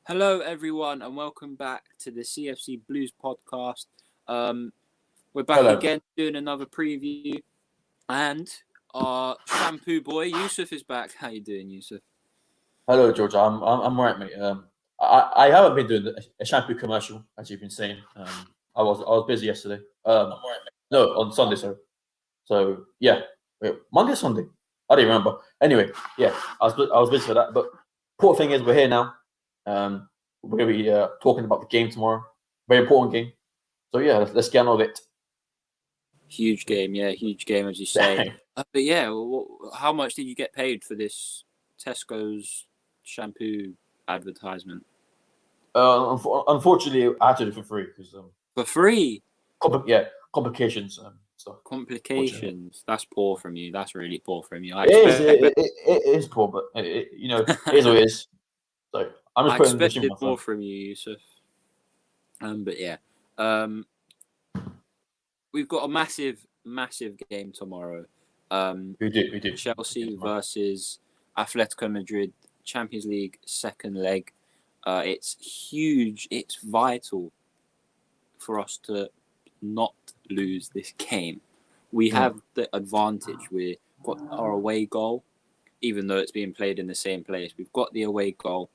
Hello, everyone, and welcome back to the CFC Blues podcast. We're back Hello. again doing another preview, and our shampoo boy Yusuf is back. How you doing, Yusuf? Hello, George. I'm right, mate. I haven't been doing a shampoo commercial as you've been saying. I was busy yesterday. No, on Sunday, sorry. So yeah, wait, Monday, Sunday. I don't remember. Anyway, yeah, I was busy for that. But important thing is we're here now. We're gonna be talking about the game tomorrow. Very important game. So yeah, let's get on with it. Huge game, as you say. But yeah, how much did you get paid for this Tesco's shampoo advertisement? Unfortunately, I had to do it for free because For free? Complications stuff. Complications. That's poor from you. That's really poor from you. It is poor, but it is what it is. So I'm just putting the expected on more from you, Yusuf. But yeah, we've got a massive game tomorrow. We do. Chelsea versus Atletico Madrid, Champions League second leg. It's huge. It's vital for us to not lose this game. We have the advantage. We've got our away goal, even though it's being played in the same place. We've got the away goal.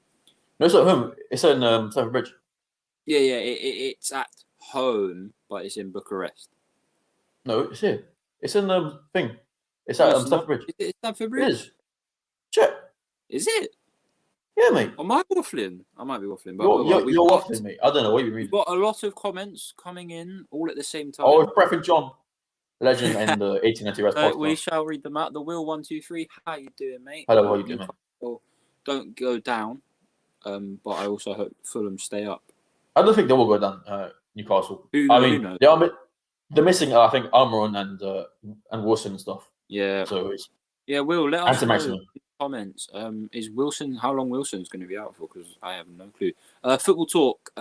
No, it's at home. It's in Stamford Bridge. Yeah. It's at home, but it's in Bucharest. No, it's here. It's in the thing. It's at Stamford Bridge. Is it Stamford Bridge? It is. Check. Is it? Yeah, mate. Am I waffling? I might be waffling. But you're waffling, mate. I don't know what you're reading. We've got a lot of comments coming in all at the same time. Oh, it's Bradford John, legend in the 1890 West podcast. We shall read them out. The Will 123. How you doing, mate? Hello, how you doing, mate? Don't go down. But I also hope Fulham stay up. I don't think they will go down. Newcastle. Who knows? They're missing. I think Almiron and Wilson and stuff. Yeah. So Will, let us know in the comments. Is Wilson? How long Wilson's going to be out for? Because I have no clue. Football Talk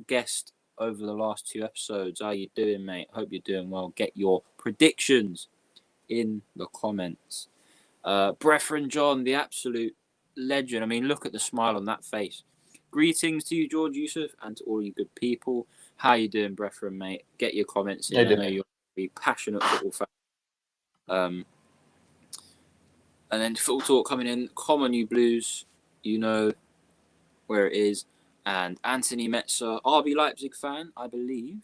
guest over the last 2 episodes. How you doing, mate? Hope you're doing well. Get your predictions in the comments. Brethren John, the absolute legend. I mean, look at the smile on that face. Greetings to you, George Yusuf, and to all you good people. How you doing, Brethren, mate? Get your comments in. I know you're a very passionate football fan. And then Football Talk coming in. Come on, you Blues. You know where it is. And Anthony Metzer, RB Leipzig fan, I believe,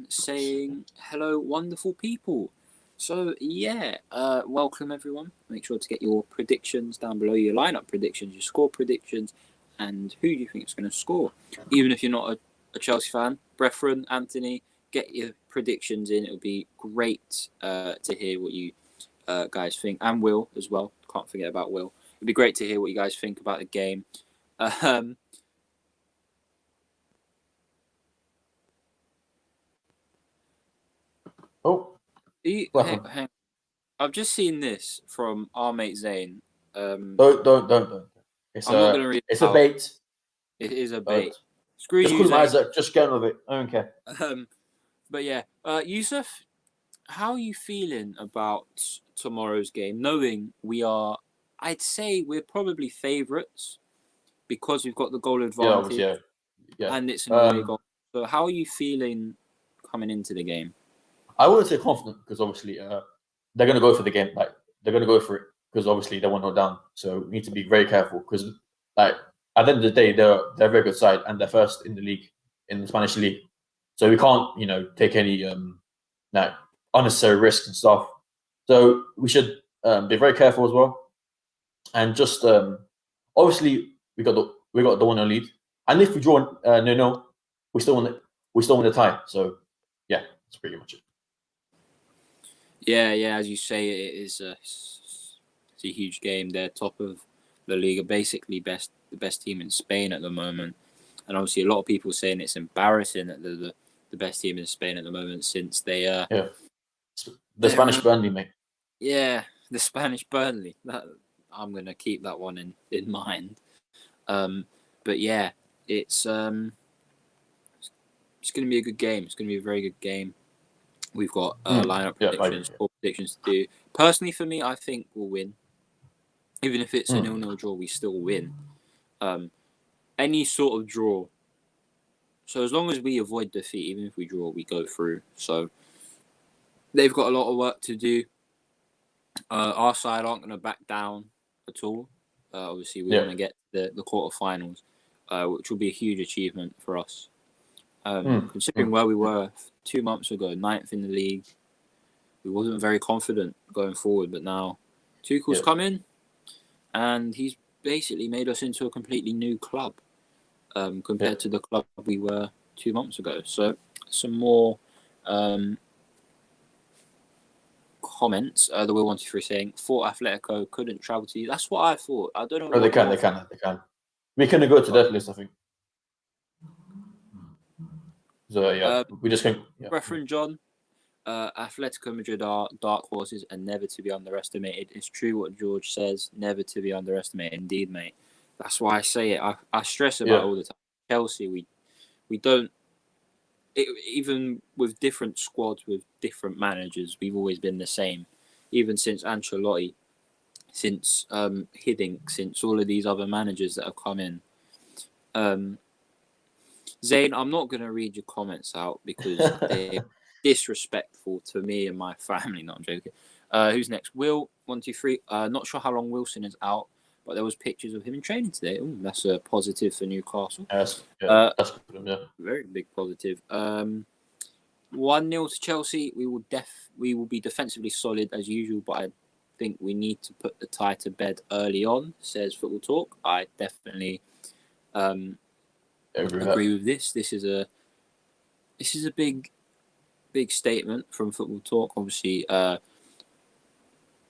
saying, hello, wonderful people. So, yeah, welcome, everyone. Make sure to get your predictions down below, your lineup predictions, your score predictions, and who do you think is going to score? Even if you're not a Chelsea fan, Brethren, Anthony, get your predictions in. It would be great to hear what you guys think, and Will as well. Can't forget about Will. It'd be great to hear what you guys think about the game. Hang on. I've just seen this from our mate Zane. Don't. I'm not going to read it. It's a bait. It is a bait. Screw you, Zane. Isaac. Just get on with it. I don't care. But yeah, Yusuf, how are you feeling about tomorrow's game? Knowing I'd say we're probably favourites because we've got the goal advantage. Yeah. And it's an away goal. So how are you feeling coming into the game? I wouldn't say confident because obviously they're going to go for the game. Like they're going to go for it because obviously they want to go down. So we need to be very careful because like at the end of the day they're a very good side and they're first in the league, in the Spanish league. So we can't take any unnecessary risks and stuff. So we should be very careful as well. And just obviously we got the 1-0 lead. And if we draw no, we still win the tie. So yeah, that's pretty much it. Yeah, as you say, it's a huge game. They're top of La Liga, basically the best team in Spain at the moment. And obviously, a lot of people saying it's embarrassing that they're the best team in Spain at the moment since they the Spanish Burnley, mate. Yeah, the Spanish Burnley. I'm gonna keep that one in mind. But yeah, it's gonna be a good game. It's gonna be a very good game. We've got lineup predictions, score predictions to do. Personally, for me, I think we'll win. Even if it's a 0-0 draw, we still win. any sort of draw. So as long as we avoid defeat, even if we draw, we go through. So they've got a lot of work to do. Our side aren't going to back down at all. Obviously, we want to get the quarterfinals, which will be a huge achievement for us. Considering where we were 2 months ago, 9th in the league, we wasn't very confident going forward. But now Tuchel's come in, and he's basically made us into a completely new club compared to the club we were 2 months ago. So some more comments. The Will123 saying, thought Atletico couldn't travel to you. That's what I thought. I don't know. No, they can. We can go to that list, I think. So we just can. Reverend John, Atletico Madrid are dark horses and never to be underestimated. It's true what George says, never to be underestimated. Indeed, mate. That's why I say it. I stress about it all the time. Chelsea, we don't. Even with different squads, with different managers, we've always been the same. Even since Ancelotti, since Hiddink, since all of these other managers that have come in. Zayn, I'm not going to read your comments out because they're disrespectful to me and my family. No, I'm joking. Who's next? Will123. Not sure how long Wilson is out, but there was pictures of him in training today. Ooh, that's a positive for Newcastle. That's good. Very big positive. 1-0 to Chelsea. We will be defensively solid as usual, but I think we need to put the tie to bed early on, says Football Talk. I definitely agree with this. This is a big statement from Football Talk. Obviously,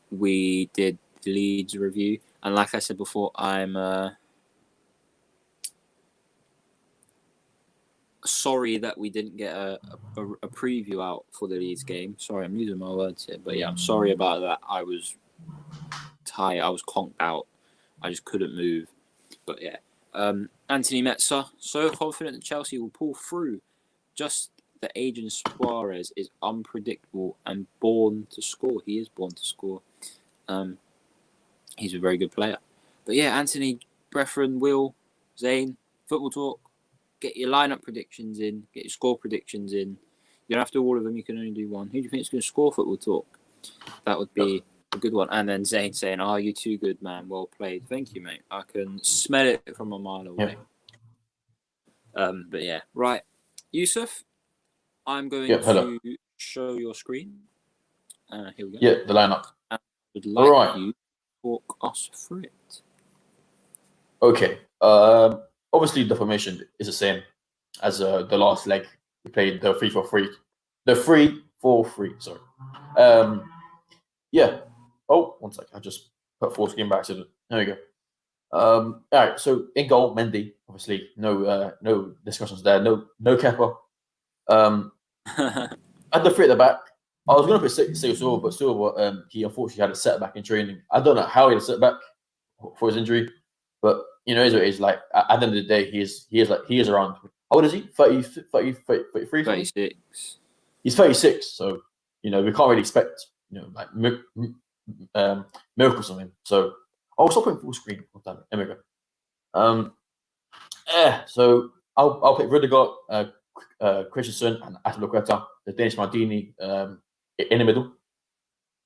we did the Leeds review, and like I said before, I'm sorry that we didn't get a preview out for the Leeds game. Sorry, I'm losing my words here, but yeah, I'm sorry about that. I was tired. I was conked out. I just couldn't move. But yeah. Anthony Metzer, so confident that Chelsea will pull through. Just that Adrian Suarez is unpredictable and born to score. He is born to score. He's a very good player. But yeah, Anthony, Breffren, Will, Zane, Football Talk, get your lineup predictions in, get your score predictions in. You don't have to do all of them, you can only do one. Who do you think is going to score, Football Talk? That would be a good one. And then Zane saying, "Oh, you too good, man. Well played." Thank you, mate. I can smell it from a mile away. But yeah, right. Yusuf, I'm going to show your screen. Here we go. Yeah, the lineup. And I would like you to talk us through it. Okay. Obviously, the formation is the same as the last leg. We played the 3-4-3. The 3-4-3, sorry. Yeah. Oh, one sec. I just put full screen back to the. There we go. All right. So in goal, Mendy. Obviously, no discussions there. No Kepa. At the 3 at the back, I was going to put Silva, but Silva, he unfortunately had a setback in training. I don't know how he had a setback for his injury, but you know, it's like at the end of the day, he is around. How old is he? 33? 36. He's 36, so you know we can't really expect like miracles on him. So I'll stop putting full screen. There we go. So I'll pick Rudiger, Christensen, and Atletico, the Danish Maldini in the middle.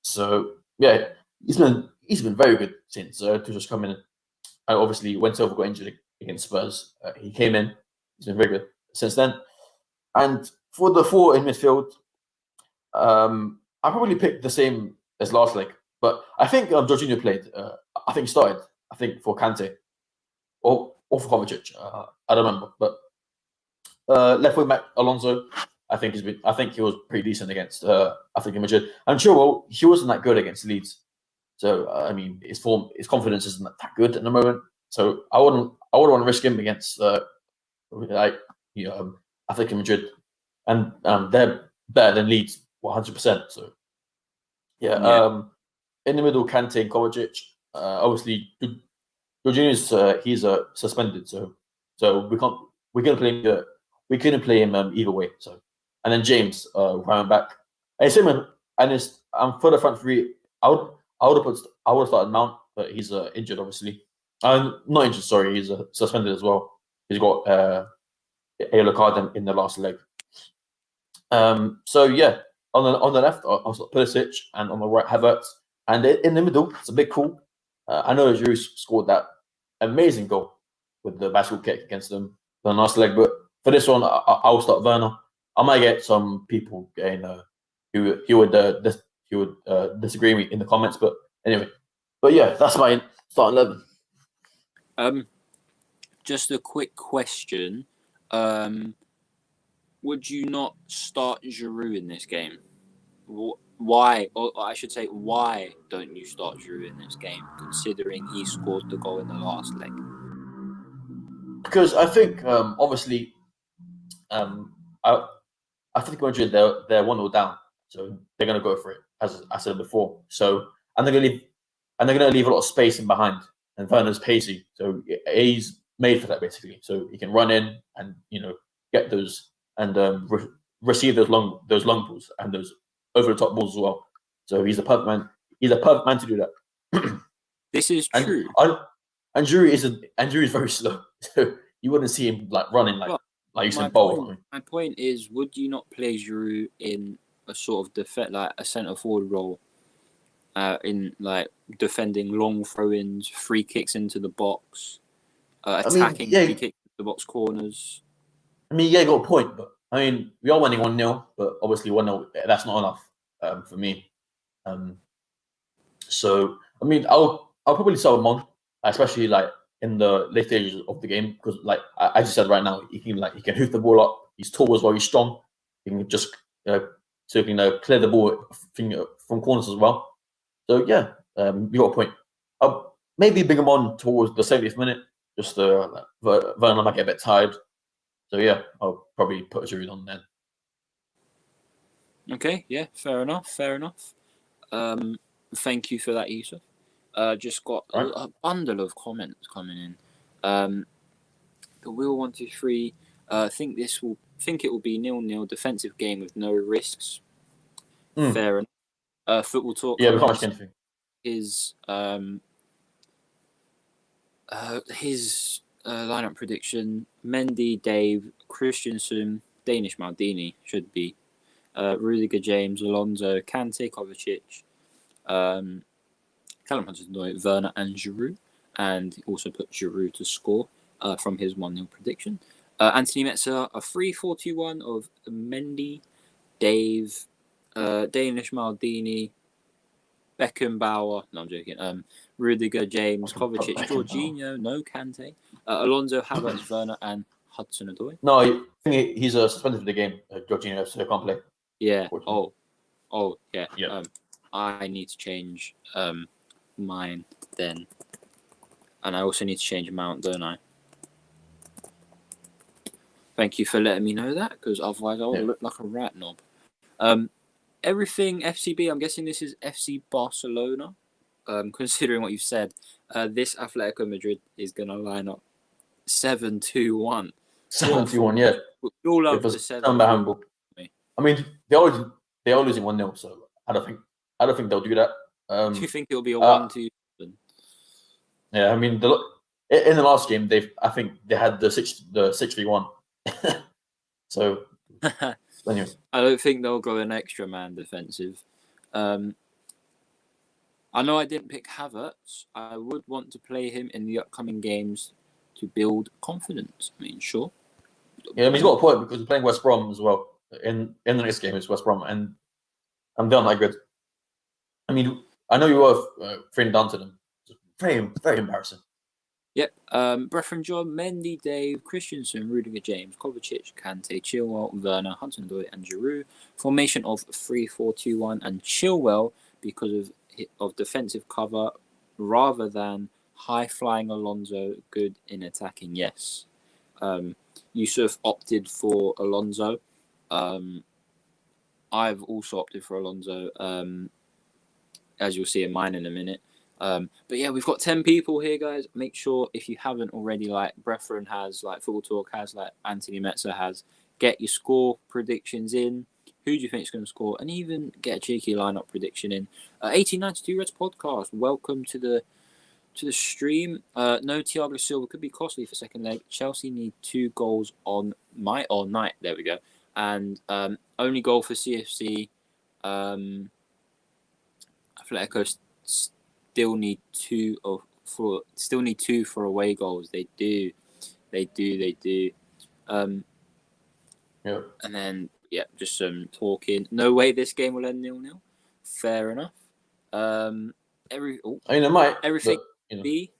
So yeah, he's been very good since Tuchel's come in. Obviously, when Silva got injured against Spurs, he came in. He's been very good since then. And for the 4 in midfield, I probably picked the same as last leg, but I think Jorginho played. I think he started. I think for Kante or for Kovacic. I don't remember, but left wing back Alonso. I think he was pretty decent against Atletico Madrid. I'm sure he wasn't that good against Leeds. So I mean, his confidence isn't that good at the moment. So I wouldn't want to risk him against Atletico Madrid, and they're better than Leeds 100%. So yeah. In the middle, Kante and Kovacic. Obviously, Jorginho's he's suspended, so we couldn't play him either way. So and then James running back. And for the front 3, I would have started Mount, but he's injured, obviously. Not injured, sorry, he's suspended as well. he's got a yellow card in the last leg. So yeah, on the left, I'll start Pulisic, and on the right, Havertz, and in the middle, it's a big call. I know Giroud scored that amazing goal with the bicycle kick against them the last leg, but for this one, I'll start Werner. I might get some people getting who would disagree with me in the comments, but anyway, but yeah, that's my starting 11. Just a quick question. Would you not start Giroud in this game? Why, or I should say, why don't you start Giroud in this game, considering he scored the goal in the last leg? Because I think, obviously, I think Madrid they're 1-0 down, so they're going to go for it, as I said before. So and they're going to leave a lot of space in behind. And Werner's pacey, so he's made for that basically. So he can run in and get those and receive those long balls and those over the top balls as well. So he's a perfect man. He's a perfect man to do that. This is true. And Giroud is very slow, so you wouldn't see him running like Usain Bolt. My point is, would you not play Giroud in a sort of like a centre forward role, in like defending long throw-ins, free kicks into the box, attacking free kicks into the box corners? I mean, yeah, you got a point, but I mean, we are winning 1-0, but obviously 1-0 that's not enough for me. So I mean, I'll probably sell him on, especially like in the late stages of the game, because like I just said right now, he can hoof the ball up. He's tall as well. He's strong. He can just clear the ball from corners as well. So yeah, you got a point. I'll maybe bring him on towards the 70th minute. Just Werner might get a bit tired. So yeah, I'll probably put Giroud on then. Okay, yeah, fair enough. Thank you for that, Yusuf. Just got a bundle of comments coming in. The Will 123. Think it will be 0-0 defensive game with no risks. Fair enough. Football Talk. Yeah, we can't much anything. His lineup prediction: Mendy, Dave, Christensen, Danish Maldini should be, Rudiger, James, Alonso, Kante, Kovacic, Callum Hudson-Odoi, Werner, and Giroud, and also put Giroud to score from his 1-0 prediction. Anthony Metzer, a 3-4-2-1 of Mendy, Dave, Danish Maldini, Beckenbauer. No, I'm joking. Rudiger, James, Kovacic, Jorginho, no Kante, Alonso, Havertz, Werner, and Hudson-Odoi. No, I think he's suspended for the game, Jorginho, so he can't play. Yeah. Oh, yeah. Yeah. I need to change mine then, and I also need to change Mount, don't I? Thank you for letting me know that, because otherwise I will look like a rat knob. Everything FCB, I'm guessing this is FC Barcelona. Considering what you've said, this Atletico Madrid is going to line up 7-2-1. 7-2-1, yeah. We all love the 7-2-1. I mean, they're losing 1-0, so I don't think they'll do that. Do you think it'll be a 1-2? Yeah, I mean, in the last game, I think they had the 6-3-1. So anyway, I don't think they'll go an extra man defensive. I know I didn't pick Havertz. I would want to play him in the upcoming games to build confidence. I mean, sure. Yeah, I mean, he's got a point because he's playing West Brom as well. In the next game, it's West Brom, and they're not good. I mean, I know you were friend down to them. It's very, very embarrassing. Yep. Brefren John, Mendy, Dave, Christensen, Rudiger, James, Kovacic, Kante, Chilwell, Werner, Hudson-Odoi, and Giroud. Formation of 3-4-2-1, and Chilwell because of defensive cover rather than high-flying Alonso, good in attacking. Yes. Yusuf opted for Alonso. I've also opted for Alonso, as you'll see in mine in a minute. But yeah, we've got 10 people here, guys. Make sure if you haven't already, like Brefren has, like Football Talk has, like Anthony Metzer has, get your score predictions in. Who do you think is going to score? And even get a cheeky lineup prediction in. 1892 Reds podcast. Welcome to to the stream. No Thiago Silva could be costly for second leg. Chelsea need 2 goals on night. There we go. And only goal for CFC. Atletico still need 2 for away goals. They do. Yeah. And then just some talking. No way this game will end 0-0. Fair enough. It might. Everything But, be.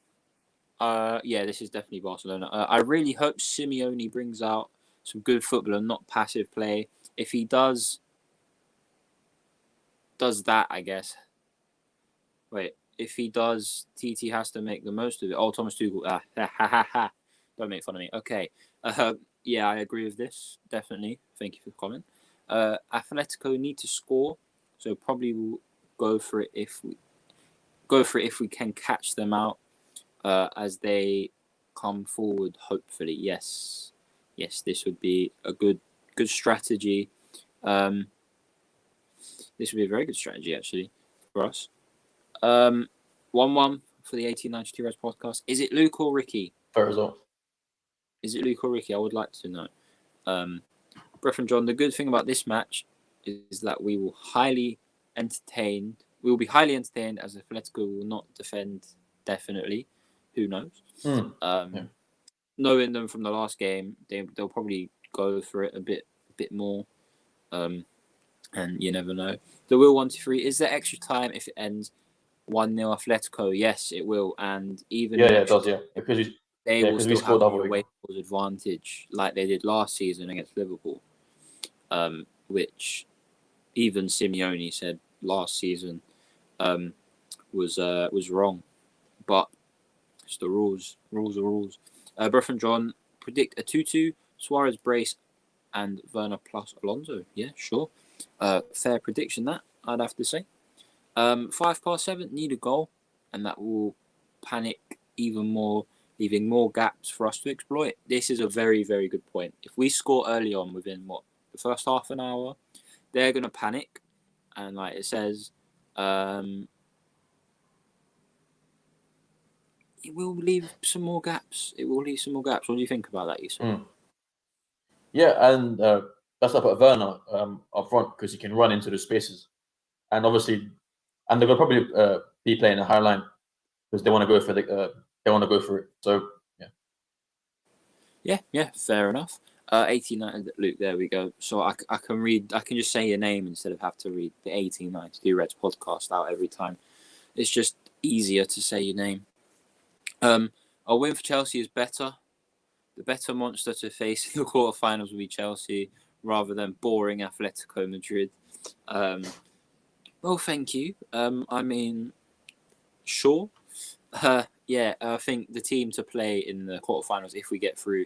This is definitely Barcelona. I really hope Simeone brings out some good football and not passive play. If he does that, I guess. Wait, if he does, TT has to make the most of it. Oh, Thomas Tuchel. Don't make fun of me. Okay. I agree with this. Definitely. Thank you for the comment. Atletico need to score, so probably we'll go for it if we can catch them out as they come forward. Hopefully, yes, this would be a good strategy. This would be a very good strategy actually for us. 1-1 for the 1892 Reds podcast. Is it Luke or Ricky? fair result. Is it Luke or Ricky? I would like to know. Bref and John, the good thing about this match is that we will be highly entertained as Atletico will not defend, definitely. Who knows? Knowing them from the last game, they'll probably go for it a bit more. And you never know. The will 1-3. Is there extra time if it ends 1-0 Atletico? Yes, it will. And even it does. Yeah, because they will still have the away goals advantage like they did last season against Liverpool. Which even Simeone said last season was wrong. But it's the rules. Rules are rules. Bruff and John predict a 2-2, Suarez brace and Werner plus Alonso. Yeah, sure. Fair prediction that, I'd have to say. 7:05, need a goal, and that will panic even more, leaving more gaps for us to exploit. This is a very, very good point. If we score early on within the first half an hour, they're going to panic. And like it says, it will leave some more gaps. What do you think about that, Yusuf? Yeah, and that's up at Werner up front because he can run into the spaces. And obviously, they're going to probably be playing a high line because they want to go for it. So, Yeah, fair enough. 1890 Luke, there we go. So I can just say your name instead of have to read the 1892 Reds podcast out every time. It's just easier to say your name. A win for Chelsea is better. The better monster to face in the quarterfinals will be Chelsea rather than boring Atletico Madrid. Well, thank you. I mean, sure. I think the team to play in the quarterfinals, if we get through,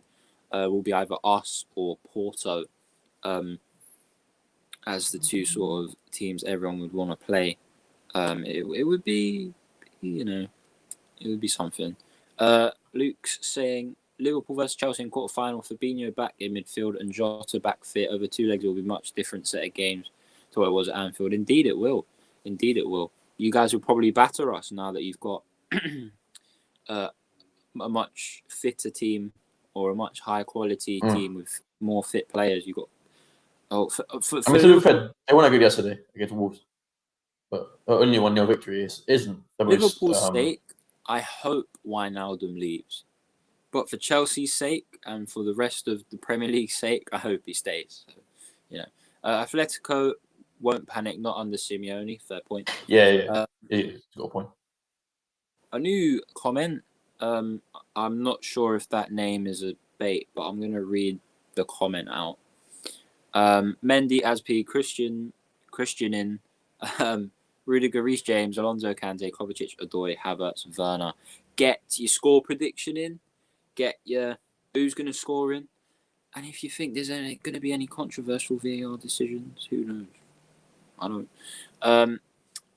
will be either us or Porto, as the two sort of teams everyone would want to play. It would be, it would be something. Luke's saying Liverpool versus Chelsea in quarterfinal, Fabinho back in midfield and Jota back fit over 2 legs will be much different set of games to what it was at Anfield. Indeed it will. You guys will probably batter us now that you've got a much fitter team or a much higher quality team with more fit players. You got they won a good yesterday against Wolves, but only 1-0 victory isn't the most. Liverpool's sake, I hope Wijnaldum leaves, but for Chelsea's sake and for the rest of the Premier League's sake, I hope he stays. So, Atletico won't panic, not under Simeone. Fair point. Yeah, he's got a point. A new comment. I'm not sure if that name is a bait, but I'm going to read the comment out. Mendy, Aspi, Christianin, Rudiger, Reece James, Alonso, Kante, Kovacic, Odoi, Havertz, Werner. Get your score prediction in. Get your who's going to score in. And if you think there's going to be any controversial VAR decisions, who knows? I don't.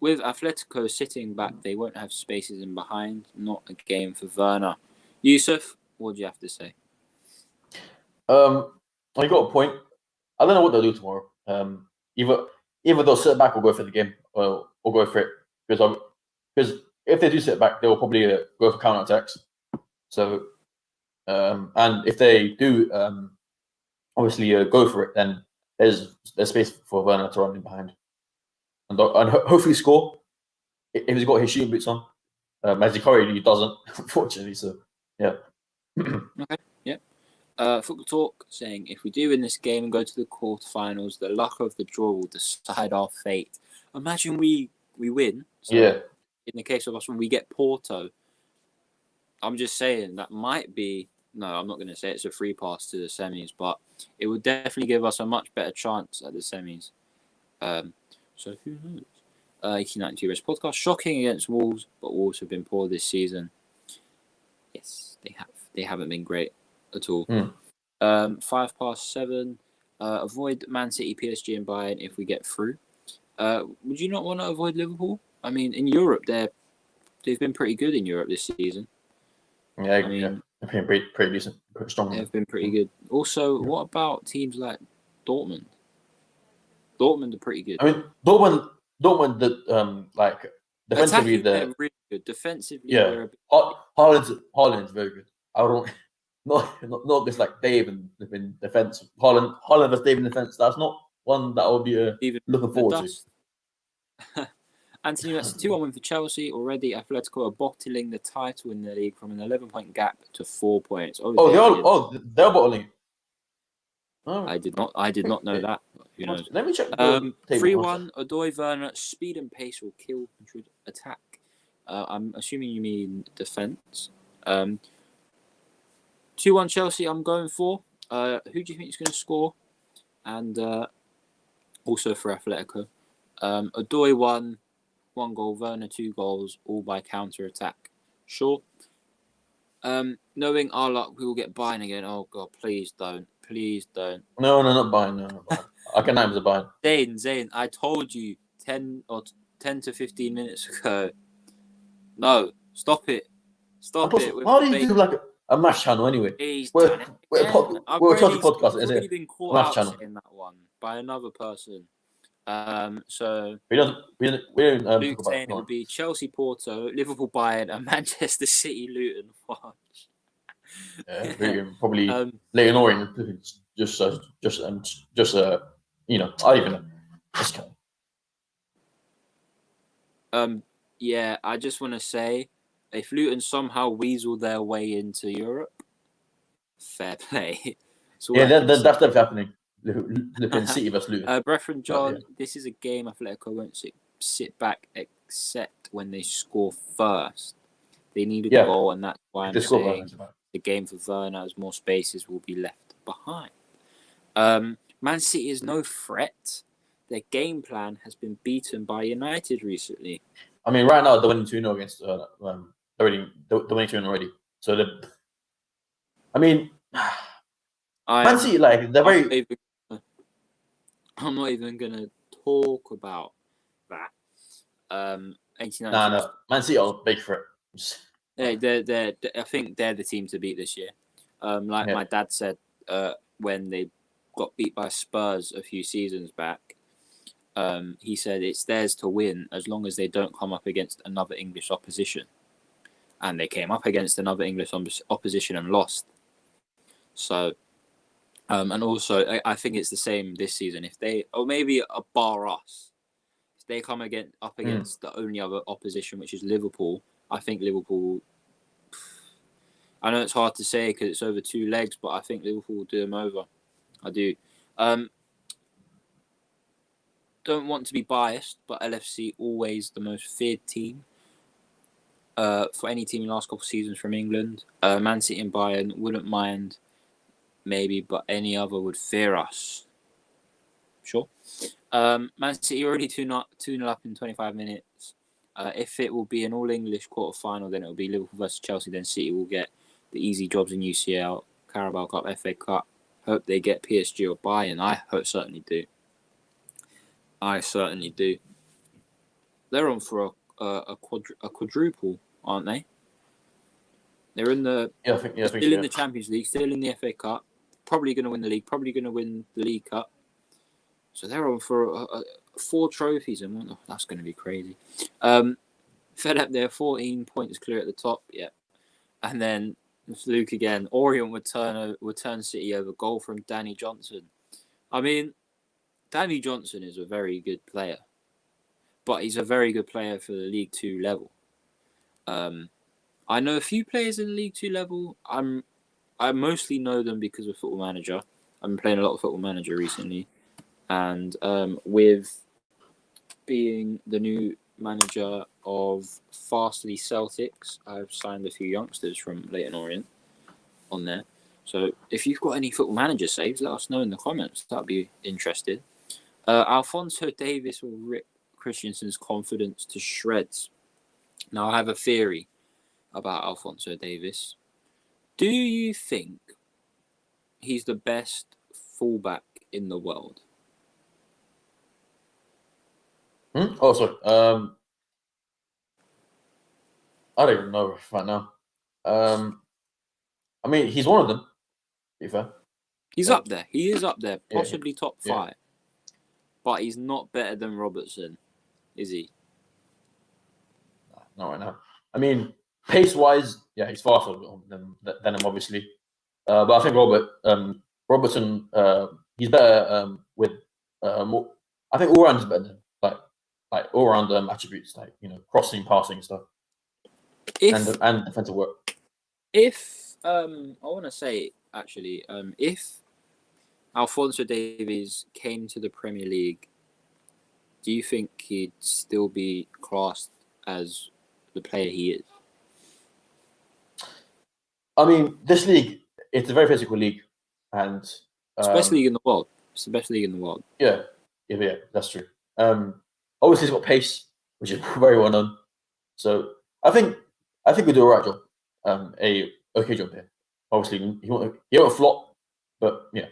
With Atletico sitting back, they won't have spaces in behind. Not a game for Werner. Yusuf, what do you have to say? I got a point. I don't know what they'll do tomorrow. Either they'll sit back or go for the game, or go for it. Because if they do sit back, they will probably go for counter attacks. So, and if they do obviously go for it, then there's space for Werner to run in behind and hopefully score if he's got his shooting boots on. As he currently doesn't, unfortunately. So, yeah. Okay. Yeah. Football Talk saying if we do win this game and go to the quarterfinals, the luck of the draw will decide our fate. Imagine we win. So Yeah. In the case of us, when we get Porto, I'm just saying that might be. No, I'm not going to say it's a free pass to the semis, but it would definitely give us a much better chance at the semis. So who knows? 1892 Rest Podcast. Shocking against Wolves, but Wolves have been poor this season. Yes, they have. They haven't been great at all. 7:05. Avoid Man City, PSG, and Bayern if we get through. Would you not want to avoid Liverpool? I mean, in Europe, they've been pretty good in Europe this season. Yeah, I mean, they've been pretty decent, pretty strong. They've been pretty good. Also, what about teams like Dortmund? Dortmund are pretty good. I mean, Dortmund, like defensively, they're really good. Defensively, yeah, Haaland's very good. I don't not just like Dave in defense. Haaland as Dave in defense. That's not one that I would be even looking forward to. Anthony, that's a 2-1 win for Chelsea. Already, Atletico are bottling the title in the league from an 11-point gap to 4 points. They're bottling. Oh. I did not know that. Who knows? Let me check. 3-1. Odoi Werner, speed and pace will kill Madrid attack. I'm assuming you mean defense. 2-1 Chelsea. I'm going for. Who do you think is going to score? And also for Atletico, Odoi 1 goal, Werner 2 goals, all by counter attack. Sure. Knowing our luck, we will get Bayern again. Oh God, please don't. Please don't. No, not Bayern. No, not Bayern. I can name the Bayern. Zayn, I told you 10 to 15 minutes ago. No, stop it. Stop it. Why do you do like a match channel anyway? We're a podcast. I've already been caught out in that one by another person. So we don't Luke saying it will be Chelsea, Porto, Liverpool, Bayern, and Manchester City, Luton. Yeah, probably Leighton Orient. Just I don't even know. Yeah, I just want to say, if Luton somehow weasel their way into Europe, fair play. So that's definitely happening. Luton City versus Luton. Brethren John, This is a game Atletico won't sit back except when they score first. They need a goal, and that's why I'm saying the game for Werner, as more spaces will be left behind. Man City is no threat. Their game plan has been beaten by United recently. I mean, right now they're winning 2-0 against they're winning 2-0 already. So Man City, like they're very. I'm not even gonna talk about that. 89. No. Man City are big threat. They're I think they're the team to beat this year. My dad said when they got beat by Spurs a few seasons back, he said it's theirs to win as long as they don't come up against another English opposition. And they came up against another English opposition and lost. So, and also I think it's the same this season. If they, or maybe bar us, if they come up against the only other opposition, which is Liverpool, I think Liverpool. I know it's hard to say because it's over 2 legs, but I think Liverpool will do them over. I do. Don't want to be biased, but LFC always the most feared team for any team in the last couple of seasons from England. Man City and Bayern wouldn't mind, maybe, but any other would fear us. Sure. Man City already 2-0 up in 25 minutes. If it will be an all-English quarter-final, then it will be Liverpool versus Chelsea. Then City will get the easy jobs in UCL, Carabao Cup, FA Cup. Hope they get PSG or Bayern. I certainly do. They're on for a quadruple, aren't they? They're in the still in the Champions League, still in the FA Cup. Probably going to win the league. Probably going to win the League Cup. So they're on for 4 trophies, and that's going to be crazy. Fed up there, 14 points clear at the top. Yeah. And then Luke again. Orient would turn City over. Goal from Danny Johnson. I mean, Danny Johnson is a very good player, but he's a very good player for the League Two level. I know a few players in League Two level. I mostly know them because of Football Manager. I've been playing a lot of Football Manager recently, and with being the new manager of Fastly Celtics, I've signed a few youngsters from Leyton Orient on there. So if you've got any Football Manager saves, let us know in the comments. That'd be interesting. Alphonso Davies will rip Christensen's confidence to shreds. Now, I have a theory about Alphonso Davies. Do you think he's the best fullback in the world? Oh, sorry. I don't even know right now. I mean, he's one of them. To be fair, He's up there. He is up there, possibly top 5. Yeah. But he's not better than Robertson, is he? Not right now. I mean, pace-wise, yeah, he's faster than him, obviously. But I think Robertson, he's better with more. I think all round is better than him. Like all round attributes, like crossing, passing stuff, and defensive work. If I want to say actually, if Alphonso Davies came to the Premier League, do you think he'd still be classed as the player he is? I mean, this league, it's a very physical league, and it's the best league in the world. It's the best league in the world. Yeah, that's true. Obviously, he's got pace, which is very well known. So I think we do a right job, a okay job here. Obviously, he won't flop, but yeah.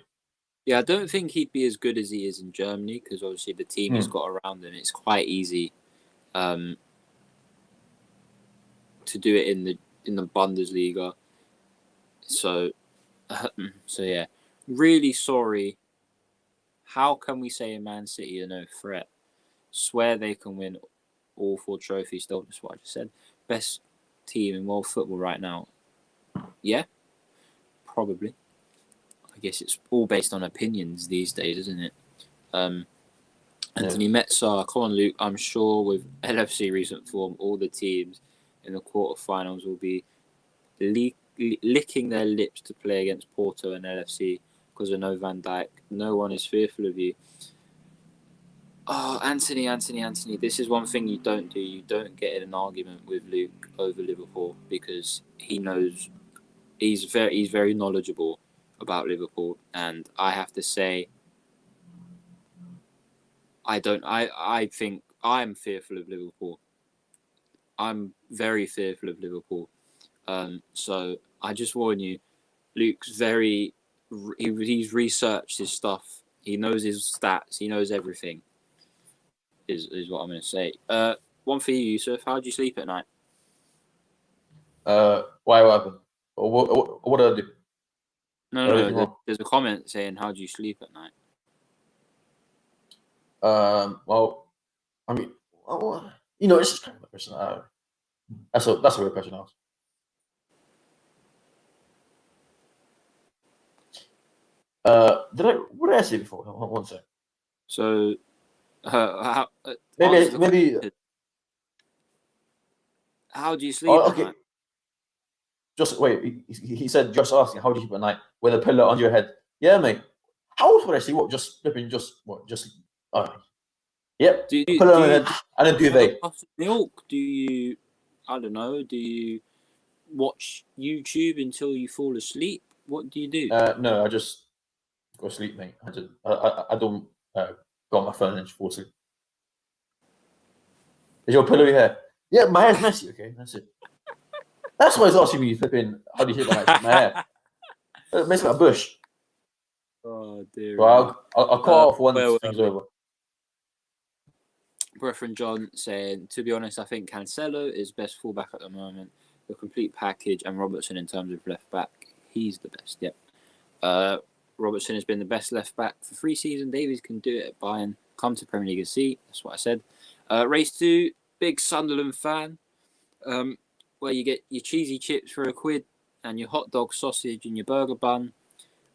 Yeah, I don't think he'd be as good as he is in Germany because obviously the team he's got around him, it's quite easy to do it in the Bundesliga. So yeah, really sorry. How can we say Man City are no threat? Swear they can win all 4 trophies. That's what I just said. Best team in world football right now. Yeah, probably. I guess it's all based on opinions these days, isn't it? Anthony Metzar, come on, Luke. I'm sure with LFC recent form, all the teams in the quarterfinals will be licking their lips to play against Porto and LFC because of no Van Dijk. No one is fearful of you. Oh, Anthony. This is one thing you don't do. You don't get in an argument with Luke over Liverpool because he knows he's very knowledgeable about Liverpool, and I have to say, I think I'm fearful of Liverpool. I'm very fearful of Liverpool. So I just warn you, Luke's he's researched his stuff. He knows his stats. He knows everything. Is what I'm going to say. One for you, Yusuf. How do you sleep at night? Why? What happened? What did I do? No. There's a comment saying, "How do you sleep at night?" Well, I mean, it's just kind of a question. That's a weird question to ask. What did I say before? One sec. So, maybe. How do you sleep at night? Just wait. He said, just asking, how do you sleep at night with a pillow on your head? Yeah, mate. How else would I see? What? Just flipping? Yep. Pillow on your head and a duvet. Milk? Do you? I don't know. Do you watch YouTube until you fall asleep? What do you do? No, I just go to sleep, mate. I don't go on my phone and just fall asleep. Is your pillow here? Yeah, my hair's messy. Okay, that's it. That's why he's asking me flipping. How do you sleep at night? My hair. It makes like a bush. Oh dear. Well, I'll call off once things over. Brethren John saying, to be honest, I think Cancelo is best fullback at the moment. The complete package, and Robertson in terms of left back, he's the best. Yep. Robertson has been the best left back for 3 seasons. Davies can do it at Bayern. Come to Premier League and see. That's what I said. Race 2, big Sunderland fan. where you get your cheesy chips for £1 and your hot dog sausage and your burger bun,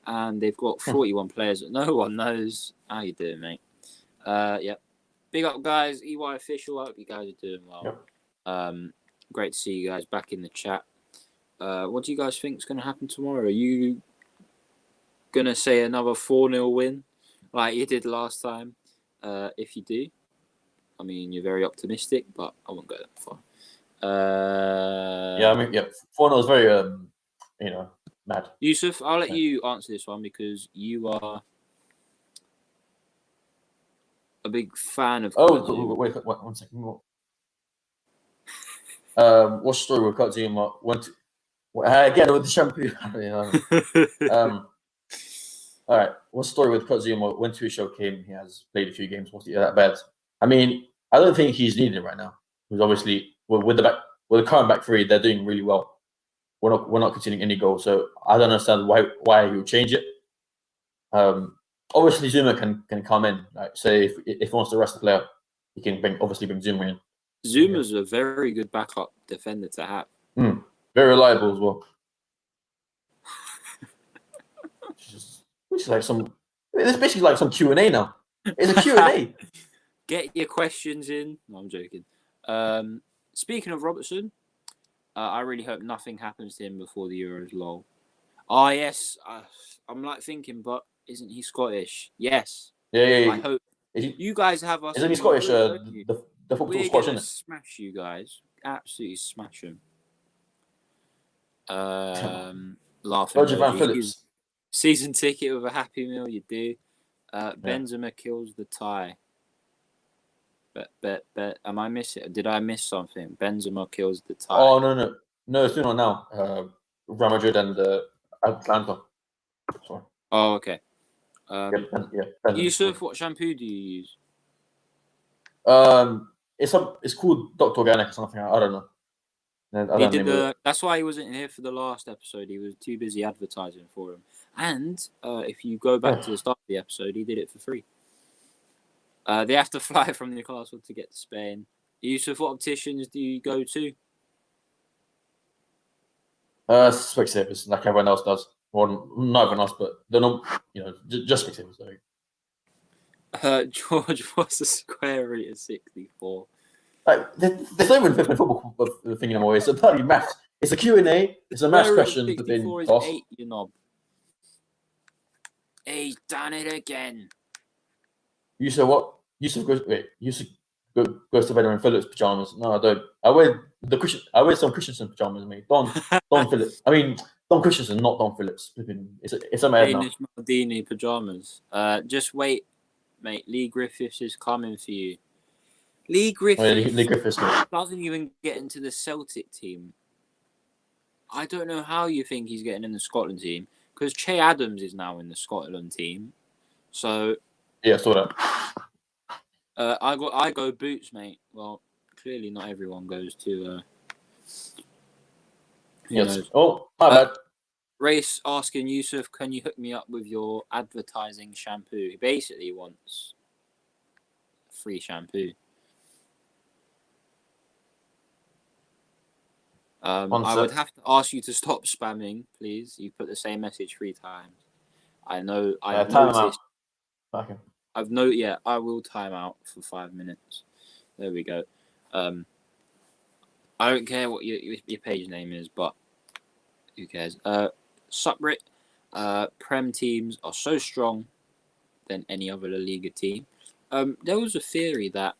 and they've got 41 players that no one knows. How you doing, mate? Yep. Big up, guys. EY official. I hope you guys are doing well. Yep. Great to see you guys back in the chat. What do you guys think is going to happen tomorrow? Are you going to say another 4-0 win like you did last time? If you do, I mean, you're very optimistic, but I won't go that far. 4-0 is very, mad. Yusuf, I'll let you answer this one because you are a big fan of. Wait, 1 second. What's the story with Kazuma? Again with the shampoo. All right. What's the story with Kazuma? When Tuchel came, he has played a few games. Was he that bad? I mean, I don't think he's needed right now. Because obviously, with the current back three, they're doing really well. We're not conceding any goals, so I don't understand why he would change it. Obviously, Zuma can come in. Like, say if he wants to rest the player, he can bring Zuma in. Zuma's a very good backup defender to have. Very reliable as well. Which is like it's basically like some Q&A now. It's a Q&A. Get your questions in. No, I'm joking. Speaking of Robertson, I really hope nothing happens to him before the Euros, lol. Oh, yes. I'm like thinking, but isn't he Scottish? Yes. Yeah. I hope. You guys have us. Isn't he Scottish? The football Scottish, isn't it? Smash you guys. Absolutely smash him. Laughing. Roger Van Phillips. Season ticket with a Happy Meal, you do. Benzema kills the tie. Bet. Am I missing? Did I miss something? Benzema kills the tie. Oh no, it's doing on now. Real Madrid and Atlanta. Sorry. Oh, okay. Yusuf, cool. what shampoo do you use? It's called Dr. Organic or something. I don't know. That's why he wasn't here for the last episode. He was too busy advertising for him. And if you go back to the start of the episode, he did it for free. They have to fly from Newcastle to get to Spain. Yusuf, what opticians do you go to? Specsavers, like everyone else does. Well, not everyone else, but they're not, just Specsavers. George, what's the square root of 64? Like, there's no even flipping football thing anymore. It's a bloody maths. It's a Q&A. It's a maths question. 64 is 8, you knob. He's done it again. Yusuf, what? Yusuf goes to bed in Phillips pajamas. No, I don't. I wear some Christensen pajamas, mate. Don Phillips. I mean, Don Christensen, not Don Phillips. It's a man now. Danish Maldini pajamas. Just wait, mate. Lee Griffiths is coming for you. Lee Griffiths doesn't even get into the Celtic team. I don't know how you think he's getting in the Scotland team because Che Adams is now in the Scotland team. So yeah, I saw that. I go Boots, mate. Well, clearly not everyone goes to. Yes. Oh, my bad. Race asking Yusuf, can you hook me up with your advertising shampoo? He basically wants free shampoo. I would have to ask you to stop spamming, please. You put the same message 3 times. I know. I've noticed. Okay. I will time out for 5 minutes. There we go. I don't care what your page name is, but who cares? Suprit, Prem teams are so strong than any other La Liga team. There was a theory that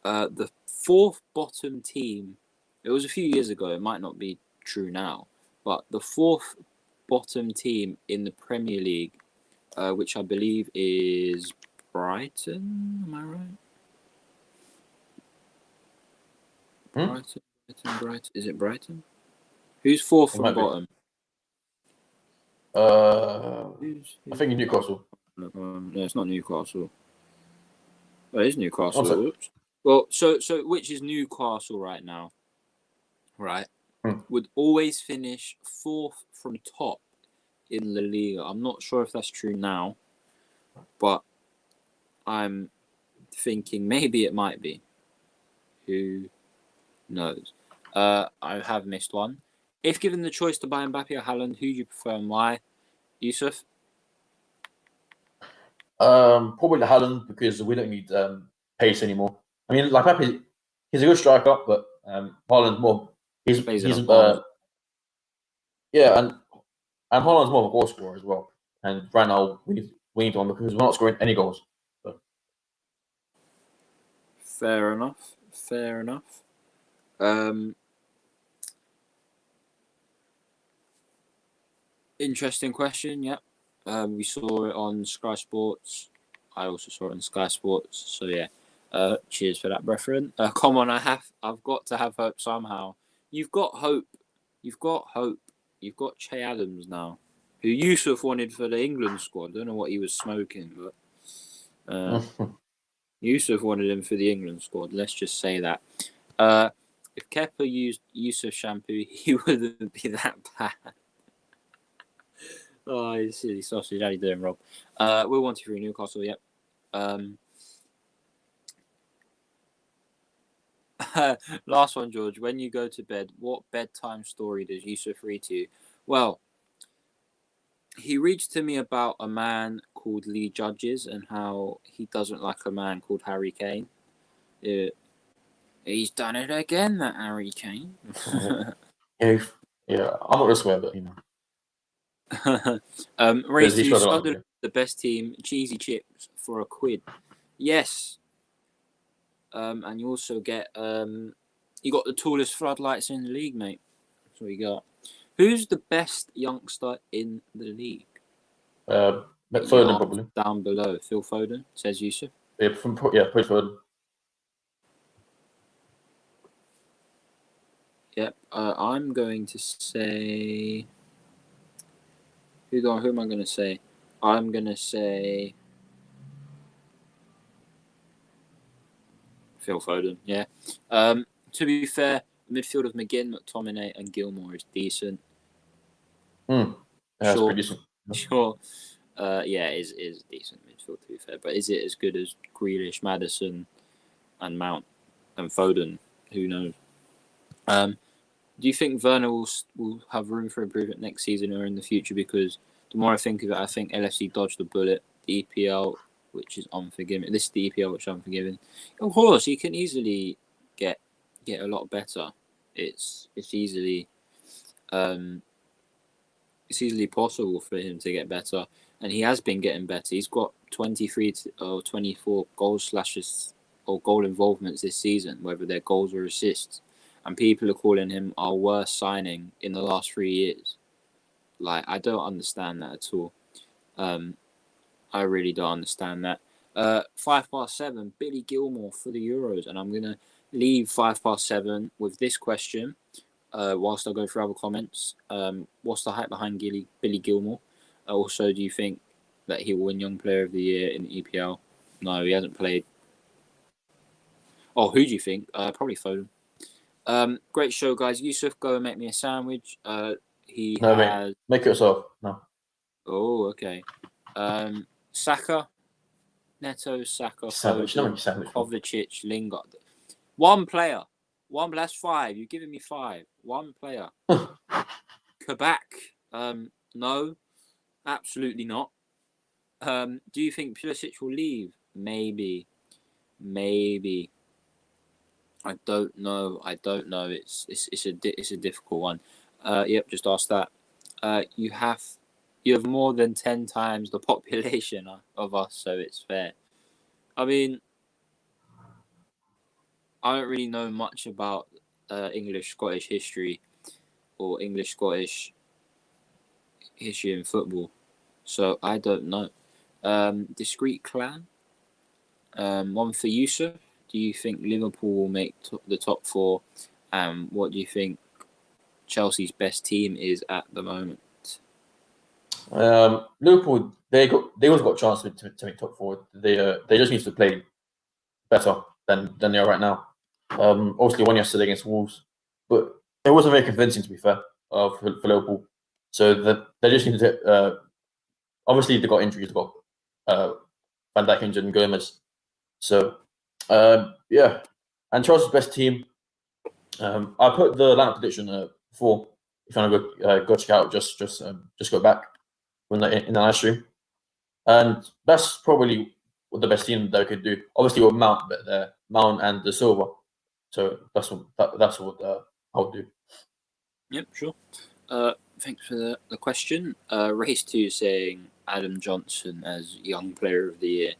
the 4th bottom team, it was a few years ago, it might not be true now, but the 4th bottom team in the Premier League, which I believe is Brighton, am I right? Brighton. Is it Brighton? Who's 4th from bottom? I think Newcastle. No, it's not Newcastle. Oh, it is Newcastle. Oops. Well, so which is Newcastle right now? Right, would always finish 4th from top in La Liga. I'm not sure if that's true now, but I'm thinking maybe it might be. Who knows. I have missed one. If given the choice to buy Mbappe or Haaland, who do you prefer and why? Yusuf? Probably the Haaland because we don't need pace anymore. I mean, like Mbappe, he's a good striker, but Haaland more. He's yeah, and Haaland's more of a goal scorer as well. And right now we need one because we're not scoring any goals. So. Fair enough. Fair enough. Interesting question. Yep. We saw it on Sky Sports. I also saw it on Sky Sports. So yeah. Cheers for that, brethren. Come on, I've got to have hope somehow. You've got hope. You've got hope. You've got Che Adams now, who Yusuf wanted for the England squad. Don't know what he was smoking, but Yusuf wanted him for the England squad. Let's just say that. If Kepa used Yusuf shampoo, he wouldn't be that bad. Oh, you silly sausage. How you doing, Rob? We're 1-2-3 Newcastle, yep. Last one, George. When you go to bed, what bedtime story does Yusuf read to you? Well, he reads to me about a man called Lee Judges and how he doesn't like a man called Harry Kane. He's done it again, that Harry Kane. yeah, I'm not gonna swear, but you know. Race to Sunderland, the best team, cheesy chips for £1. Yes. And you also get you got the tallest floodlights in the league, mate. That's what you got. Who's the best youngster in the league? Foden probably. Down below, Phil Foden, says Yusuf. Yeah, probably Foden. Yep. I'm going to say. Who am I going to say? I'm going to say Phil Foden. Yeah. To be fair, the midfield of McGinn, McTominay, and Gilmore is decent. That's pretty decent. Sure. Yeah, it is decent midfield to be fair, but is it as good as Grealish, Maddison, and Mount and Foden? Who knows? Do you think Werner will have room for improvement next season or in the future? Because the more I think of it, I think LFC dodged the bullet. The EPL, which is unforgiving. This is the EPL, which is unforgiving. Of course, he can easily get a lot better. It's easily possible for him to get better, and he has been getting better. He's got 23 or 24 goal slashes or goal involvements this season, whether they're goals or assists. And people are calling him our worst signing in the last 3 years. Like, I don't understand that at all. I really don't understand that. 7:05, Billy Gilmore for the Euros. And I'm going to leave 7:05 with this question whilst I go through other comments. What's the hype behind Billy Gilmore? Also, do you think that he will win Young Player of the Year in the EPL? No, he hasn't played. Oh, who do you think? Probably Foden. Great show, guys. Yusuf, go and make me a sandwich. Mate, make it yourself. No. Oh, okay. Saka, Neto, Saka, Foden, Kovacic, Lingard. One player. That's 5. You're giving me 5. One player. Kabak. No, absolutely not. Do you think Pulisic will leave? Maybe. I don't know. It's a difficult one. Yep, just ask that. You have more than 10 times the population of us, so it's fair. I mean, I don't really know much about English-Scottish history or English-Scottish history in football, so I don't know. Discreet clan. One for Yusuf. Do you think Liverpool will make the top 4? What do you think Chelsea's best team is at the moment? Liverpool, they always got a chance to make top 4. They just need to play better than they are right now. Obviously, won yesterday against Wolves, but it wasn't very convincing, to be fair, for Liverpool. So they just need to. Obviously, they got injuries. They got Van Dijk injured and Gomez. So yeah, and Chelsea's best team. I put the lineup prediction before. If you want to go check out, just go back in the live stream, and that's probably what the best team they could do. Obviously, with Mount, but Mount and the Silver. So that's what I would do. Yep, sure. Thanks for the question. Race 2 saying Adam Johnson as Young Player of the Year.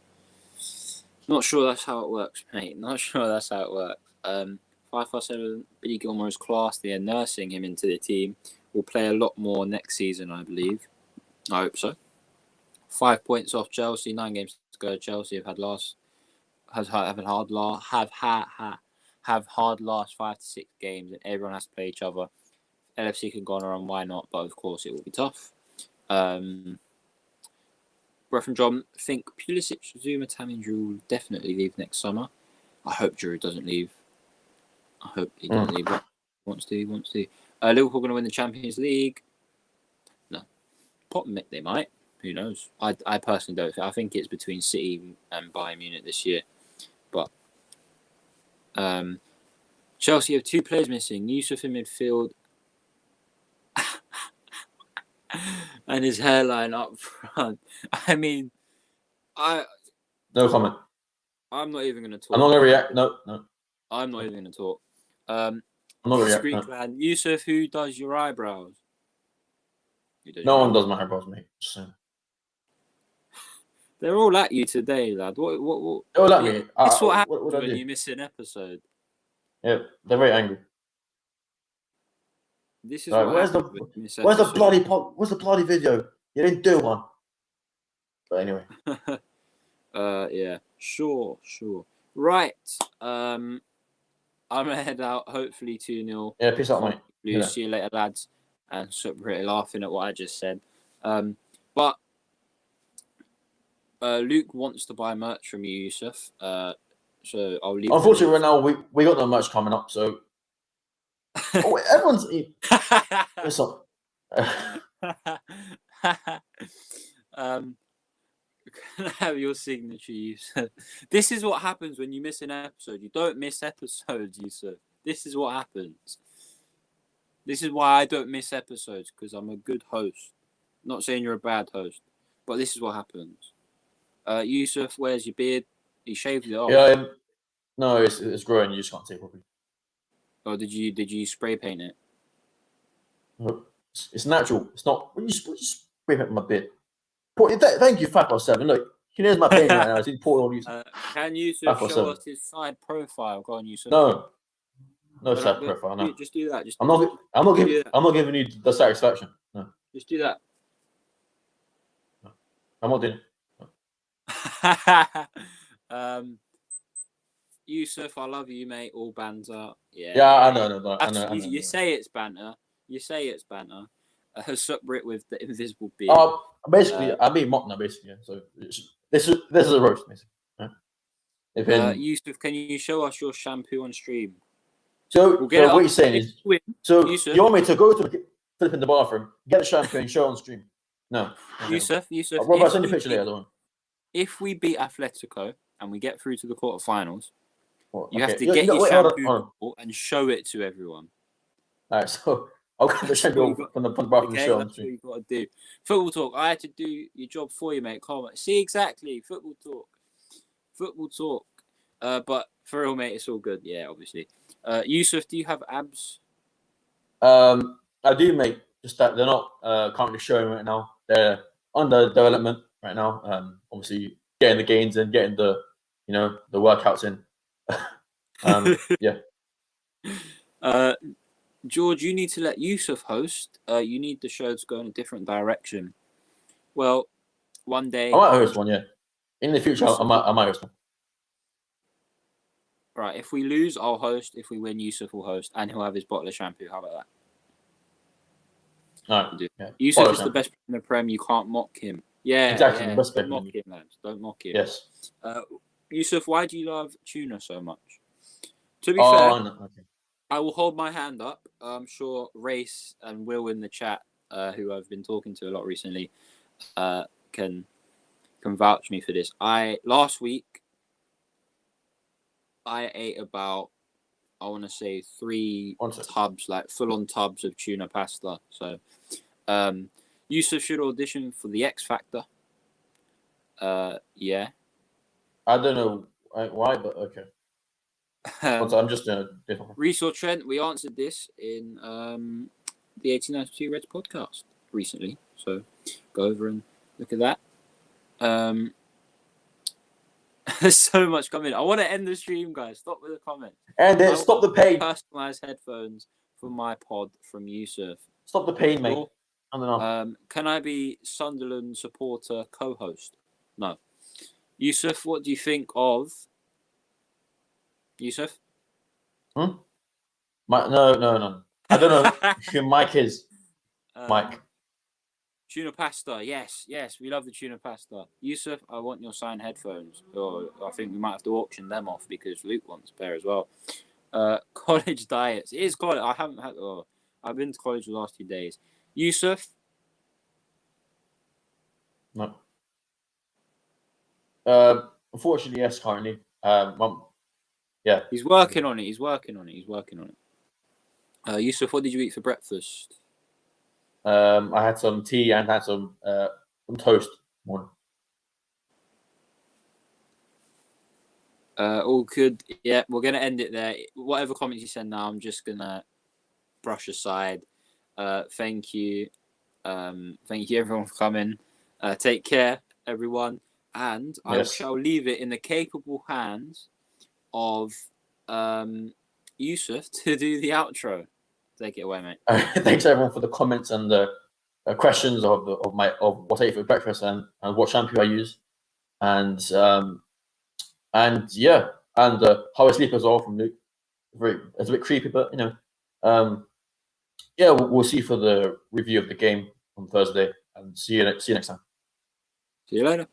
Not sure that's how it works, mate. Not sure that's how it works. 557, Billy Gilmore is class. They are nursing him into the team. Will play a lot more next season, I believe. I hope so. 5 points off Chelsea. 9 games to go. Chelsea have had hard last 5 to 6 games, and everyone has to play each other. LFC can go on around, why not? But of course, it will be tough. Brett from John, think Pulisic, Zuma, Tam and Drew will definitely leave next summer. I hope Drew doesn't leave. I hope he doesn't leave. Wants to. Liverpool going to win the Champions League? No. They might. Who knows? I personally don't. I think it's between City and Bayern Munich this year. But Chelsea have 2 players missing. Yusuf in midfield and his hairline up front. I mean, no comment. I'm not even going to talk. I'm not going to react. No. I'm not even going to talk. I'm not going to react. Clan. Yusuf, who does your eyebrows? No one does my eyebrows, mate. They're all at you today, lad. What? They're all at me. That's what happens when you miss an episode. Yeah, they're very angry. This is where's the bloody video? You didn't do one. But anyway. Yeah. Sure. Right. I'm gonna head out. Hopefully 2-0. Yeah, peace out, mate. Yeah. See you later, lads. And so pretty laughing at what I just said. But Luke wants to buy merch from you, Yusuf. So I'll leave. Unfortunately, right now we got no merch coming up, so. Oh, wait, everyone's. What's up? Can I have your signature, Yusuf? This is what happens when you miss an episode. You don't miss episodes, Yusuf. This is what happens. This is why I don't miss episodes, because I'm a good host. Not saying you're a bad host, but this is what happens. Yusuf, where's your beard? He shaved it off. Yeah, no, it's growing. You just can't see it properly. Or did you spray paint it? No, it's natural. It's not. When you spray paint my beard. Thank you, 507. Look, here's my paint right now. It's important all these. Can Yusuf show us his side profile? Go on, Yusuf. No side profile. No. Just do that. I'm not giving you the satisfaction. No. Just do that. No. I'm not doing it. Yusuf, I love you, mate. All banter. Yeah, I know. You say it's banter. Subrit with the invisible beard. Basically, I mean mock now. Basically, so this is a roast, basically. Yeah. Yusuf, can you show us your shampoo on stream? So what you're saying is, Yusuf, you want me to go to flip in the bathroom, get the shampoo, and show on stream? No. Yusuf. What about send you a picture later? If we beat Atletico and we get through to the quarterfinals, you have to get your shampoo and show it to everyone. All right, so I'll get the shampoo from the bathroom and show on stream. That's what you've got to do. Football talk. I had to do your job for you, mate. Come on. See, exactly. Football talk. But for real, mate, it's all good. Yeah, obviously. Yusuf, do you have abs? I do, mate. Just that they're not currently showing right now. They're under development right now. Obviously, getting the gains and getting the workouts in. Yeah. George, you need to let Yusuf host. You need the show to go in a different direction. Well, one day I might host one. Yeah, in the future, I might host one. Right. If we lose, I'll host. If we win, Yusuf will host, and he'll have his bottle of shampoo. How about that? All right. Yeah. Yusuf is the best player in the Prem. You can't mock him. Yeah, exactly. Yeah. Best Don't mock him, lads. Don't mock him. Yes. Yusuf, why do you love tuna so much? To be fair, okay. I will hold my hand up. I'm sure Race and Will in the chat, who I've been talking to a lot recently, can vouch me for this. Last week I ate about I want to say 3 1 second. tubs, like full-on tubs of tuna pasta. So, Yusuf should audition for the X Factor. Yeah. I don't know why, but okay. I'm just doing a different one. Reese or Trent, we answered this in the 1892 Reds podcast recently. So go over and look at that. There's so much coming. I want to end the stream, guys. Stop with the comments. And then stop the pain. Personalized headphones for my pod from Yusuf. Stop the pain, mate. I don't know. Can I be Sunderland supporter co-host? No. Yusuf, what do you think of Yusuf? No. I don't know who Mike is. Mike. Tuna pasta, yes, we love the tuna pasta. Yusuf, I want your signed headphones. Or I think we might have to auction them off because Luke wants a pair as well. College diets. It is college. I haven't had. I've been to college the last 2 days. Yusuf. No. Unfortunately, yes. Currently, yeah. He's working on it. Yusuf, what did you eat for breakfast? I had some tea and had some toast. Morning. All good. Yeah, we're gonna end it there. Whatever comments you send now, I'm just gonna brush aside. Thank you everyone for coming. Take care, everyone, and I shall leave it in the capable hands of Yusuf to do the outro. Take it away, mate. Thanks everyone for the comments and the questions of what I eat for breakfast and what shampoo I use, and how I sleep as well from Luke. It's a bit creepy, but we'll see for the review of the game on Thursday, and see you next time. See you later.